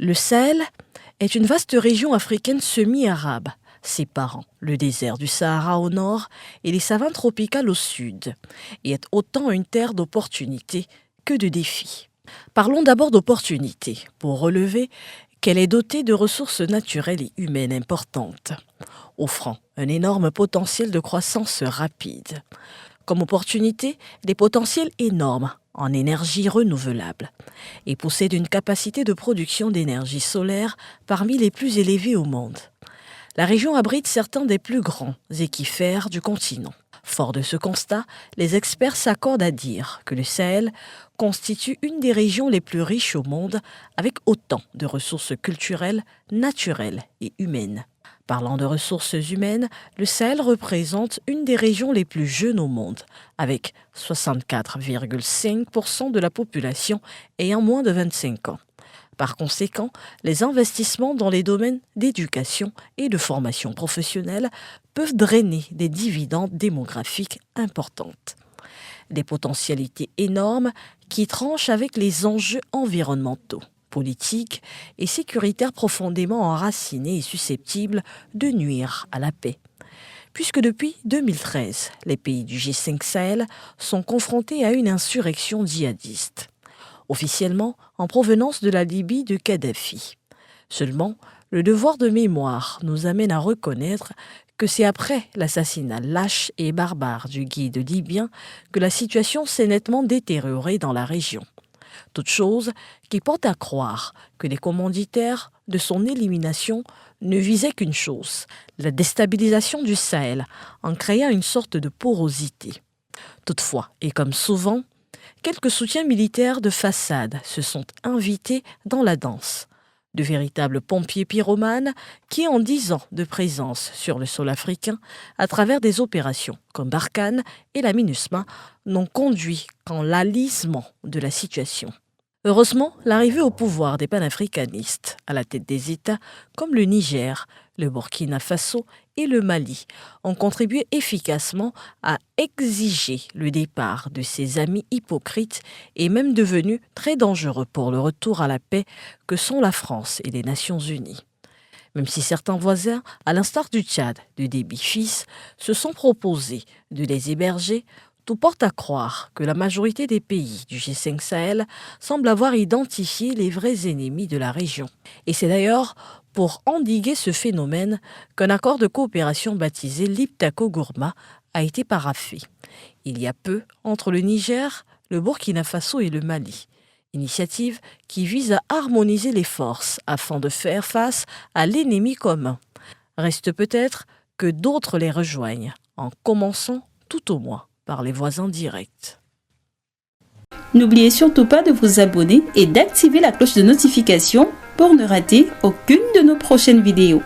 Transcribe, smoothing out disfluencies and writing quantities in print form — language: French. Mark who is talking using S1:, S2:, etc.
S1: Le Sahel est une vaste région africaine semi-arabe, séparant le désert du Sahara au nord et les savanes tropicales au sud, et est autant une terre d'opportunités que de défis. Parlons d'abord d'opportunités, pour relever qu'elle est dotée de ressources naturelles et humaines importantes, offrant un énorme potentiel de croissance rapide. Comme opportunité, des potentiels énormes en énergie renouvelable et possède une capacité de production d'énergie solaire parmi les plus élevées au monde. La région abrite certains des plus grands équifères du continent. Fort de ce constat, les experts s'accordent à dire que le Sahel constitue une des régions les plus riches au monde, avec autant de ressources culturelles, naturelles et humaines. Parlant de ressources humaines, le Sahel représente une des régions les plus jeunes au monde, avec 64,5% de la population ayant moins de 25 ans. Par conséquent, les investissements dans les domaines d'éducation et de formation professionnelle peuvent drainer des dividendes démographiques importantes. Des potentialités énormes qui tranchent avec les enjeux environnementaux, politiques et sécuritaires profondément enracinés et susceptibles de nuire à la paix. Puisque depuis 2013, les pays du G5 Sahel sont confrontés à une insurrection djihadiste, officiellement en provenance de la Libye de Kadhafi. Seulement, le devoir de mémoire nous amène à reconnaître que c'est après l'assassinat lâche et barbare du guide libyen que la situation s'est nettement détériorée dans la région. Toute chose qui porte à croire que les commanditaires de son élimination ne visaient qu'une chose, la déstabilisation du Sahel, en créant une sorte de porosité. Toutefois, et comme souvent, quelques soutiens militaires de façade se sont invités dans la danse. De véritables pompiers pyromanes qui, en 10 ans de présence sur le sol africain, à travers des opérations comme Barkhane et la MINUSMA, n'ont conduit qu'en l'alisement de la situation. Heureusement, l'arrivée au pouvoir des panafricanistes à la tête des États comme le Niger, le Burkina Faso et le Mali ont contribué efficacement à exiger le départ de ces amis hypocrites et même devenus très dangereux pour le retour à la paix que sont la France et les Nations Unies. Même si certains voisins, à l'instar du Tchad, de Déby fils, se sont proposés de les héberger, tout porte à croire que la majorité des pays du G5 Sahel semblent avoir identifié les vrais ennemis de la région. Et c'est d'ailleurs pour endiguer ce phénomène qu'un accord de coopération baptisé Liptako-Gourma a été paraphé, il y a peu, entre le Niger, le Burkina Faso et le Mali. Initiative qui vise à harmoniser les forces afin de faire face à l'ennemi commun. Reste peut-être que d'autres les rejoignent, en commençant tout au moins par les voisins directs.
S2: N'oubliez surtout pas de vous abonner et d'activer la cloche de notification pour ne rater aucune de nos prochaines vidéos.